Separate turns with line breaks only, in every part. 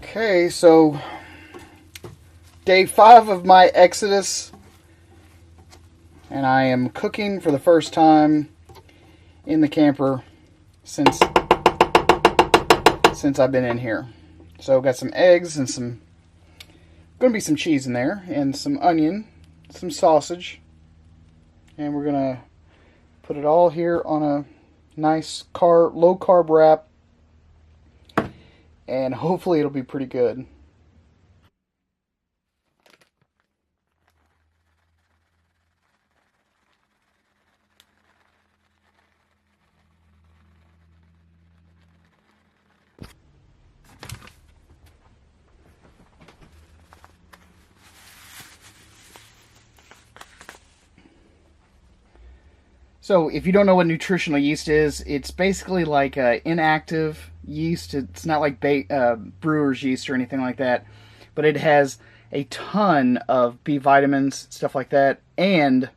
Okay, so day 5 of my exodus, and I am cooking for the first time in the camper since I've been in here. So got some eggs and gonna be some cheese in there, and some onion, some sausage, and we're gonna put it all here on a nice low carb wrap, and hopefully it'll be pretty good. So if you don't know what nutritional yeast is, it's basically like inactive yeast. It's not like brewer's yeast or anything like that, but it has a ton of B vitamins, stuff like that, and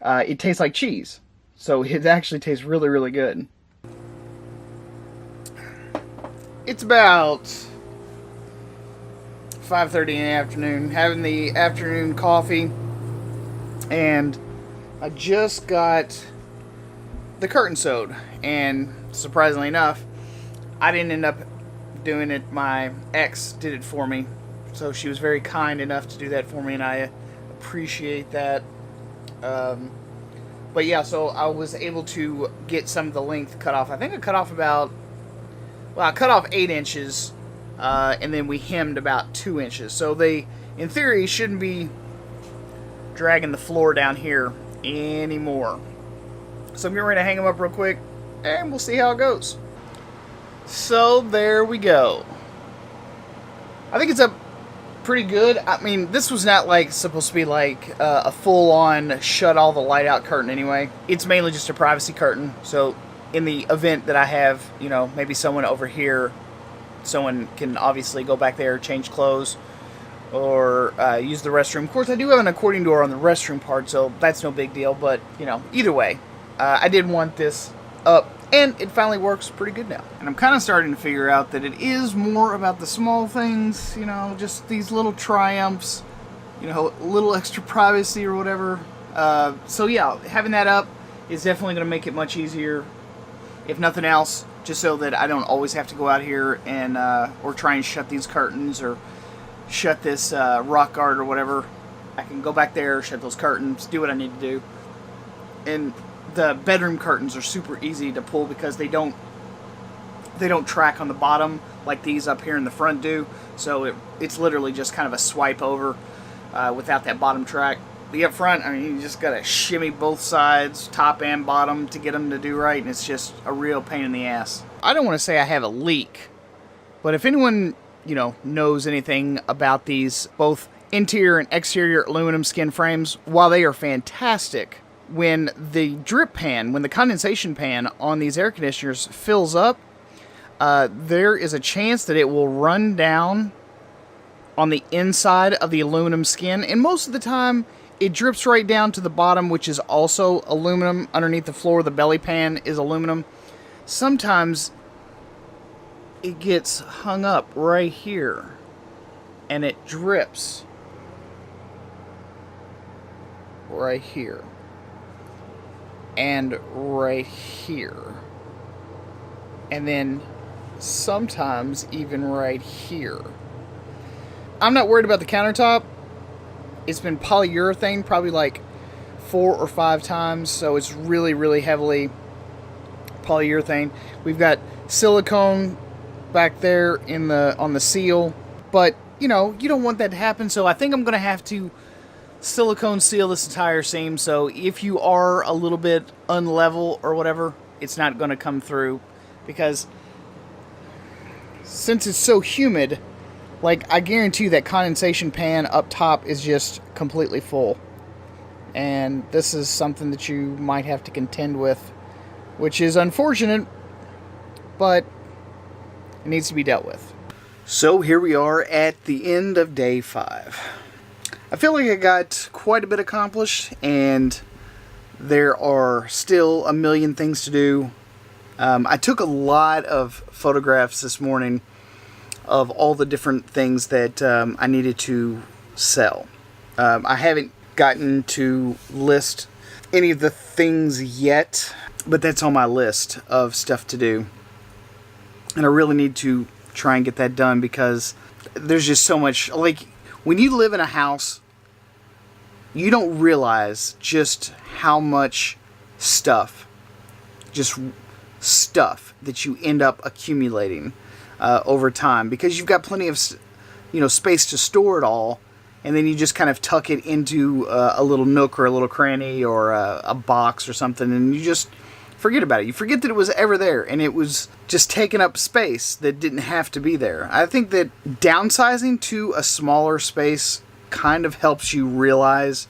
it tastes like cheese. So it actually tastes really, really good. It's about 5:30 in the afternoon, having the afternoon coffee, and I just got the curtain sewed, and surprisingly enough, I didn't end up doing it. My ex did it for me, so she was very kind enough to do that for me, and I appreciate that. But yeah, so I was able to get some of the length cut off. I think I cut off I cut off 8 inches, and then we hemmed about 2 inches. So they, in theory, shouldn't be dragging the floor down here anymore. So I'm getting ready to hang them up real quick, and we'll see how it goes. So there we go. I think it's up pretty good. I mean, this was not like supposed to be like a full-on shut all the light out curtain anyway. It's mainly just a privacy curtain. So in the event that I have, you know, maybe someone over here, someone can obviously go back there, change clothes, or use the restroom. Of course, I do have an accordion door on the restroom part, so that's no big deal. But, you know, either way, I did want this up, and it finally works pretty good now. And I'm kind of starting to figure out that it is more about the small things, you know, just these little triumphs, you know, a little extra privacy or whatever. So yeah, having that up is definitely going to make it much easier, if nothing else, just so that I don't always have to go out here and or try and shut these curtains or shut this rock guard or whatever. I can go back there, shut those curtains, do what I need to do. And the bedroom curtains are super easy to pull because they don't track on the bottom like these up here in the front do. So it's literally just kind of a swipe over without that bottom track. The up front, I mean, you just gotta shimmy both sides, top and bottom, to get them to do right, and it's just a real pain in the ass. I don't want to say I have a leak, but if anyone, you know, knows anything about these both interior and exterior aluminum skin frames, while they are fantastic, when the drip pan, when the condensation pan on these air conditioners fills up, there is a chance that it will run down on the inside of the aluminum skin, and most of the time it drips right down to the bottom, which is also aluminum. Underneath the floor, the belly pan is aluminum. Sometimes it gets hung up right here, and it drips right here, and right here, and then sometimes even right here. I'm not worried about the countertop. It's been polyurethane probably like 4 or 5 times, so it's really, really heavily polyurethane. We've got silicone back there on the seal, but you know, you don't want that to happen, so I think I'm gonna have to silicone seal this entire seam, so if you are a little bit unlevel or whatever, it's not going to come through, because since it's so humid, like, I guarantee that condensation pan up top is just completely full, and this is something that you might have to contend with, which is unfortunate, but it needs to be dealt with. So here we are at the end of day 5. I feel like I got quite a bit accomplished, and there are still a million things to do. I took a lot of photographs this morning of all the different things that I needed to sell. I haven't gotten to list any of the things yet, but that's on my list of stuff to do. And I really need to try and get that done, because there's just so much. Like, when you live in a house, you don't realize just how much stuff that you end up accumulating over time, because you've got plenty of space to store it all, and then you just kind of tuck it into a little nook or a little cranny or a box or something, and you just forget about it. You forget that it was ever there, and it was just taking up space that didn't have to be there. I think that downsizing to a smaller space kind of helps you realize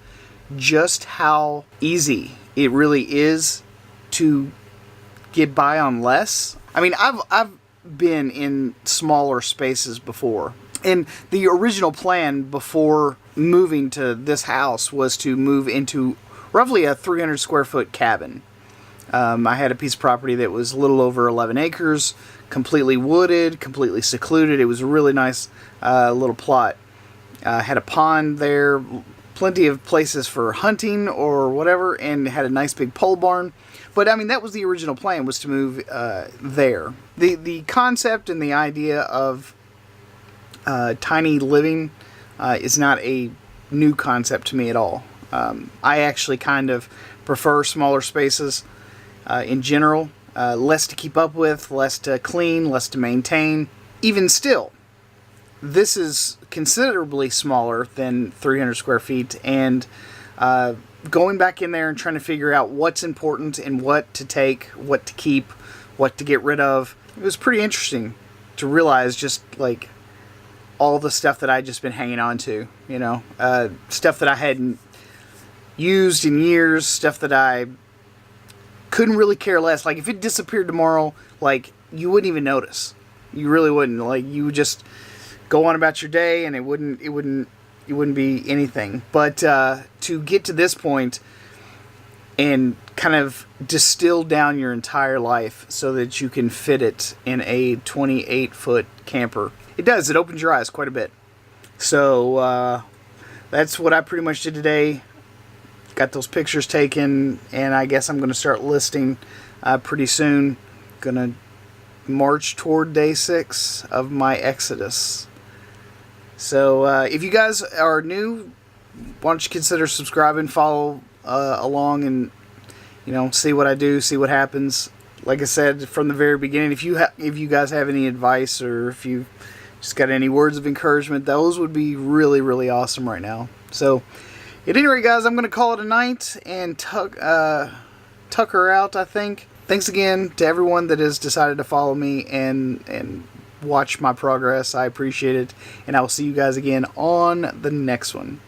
just how easy it really is to get by on less. I mean, I've been in smaller spaces before, and the original plan before moving to this house was to move into roughly a 300 square foot cabin. I had a piece of property that was a little over 11 acres, completely wooded, completely secluded. It was a really nice little plot. Had a pond there, plenty of places for hunting or whatever, and had a nice big pole barn. But I mean, that was the original plan, was to move there. The concept and the idea of tiny living is not a new concept to me at all. I actually kind of prefer smaller spaces in general. Less to keep up with, less to clean, less to maintain. Even still, this is considerably smaller than 300 square feet, and going back in there and trying to figure out what's important and what to take, what to keep, what to get rid of. It was pretty interesting to realize just like all the stuff that I'd just been hanging on to, stuff that I hadn't used in years, stuff that I couldn't really care less. Like, if it disappeared tomorrow, like, you wouldn't even notice. You really wouldn't. Like, you would just go on about your day, and it wouldn't be anything. But to get to this point and kind of distill down your entire life so that you can fit it in a 28-foot camper, it does. It opens your eyes quite a bit. So that's what I pretty much did today. Got those pictures taken, and I guess I'm going to start listing pretty soon. Going to march toward day 6 of my exodus. So if you guys are new, why don't you consider subscribing, follow along, and see what I do, see what happens. Like I said from the very beginning, if you guys have any advice, or if you just got any words of encouragement, those would be really, really awesome right now. So at any rate, guys, I'm going to call it a night and tuck her out, I think. Thanks again to everyone that has decided to follow me and watch my progress. I appreciate it, and I will see you guys again on the next one.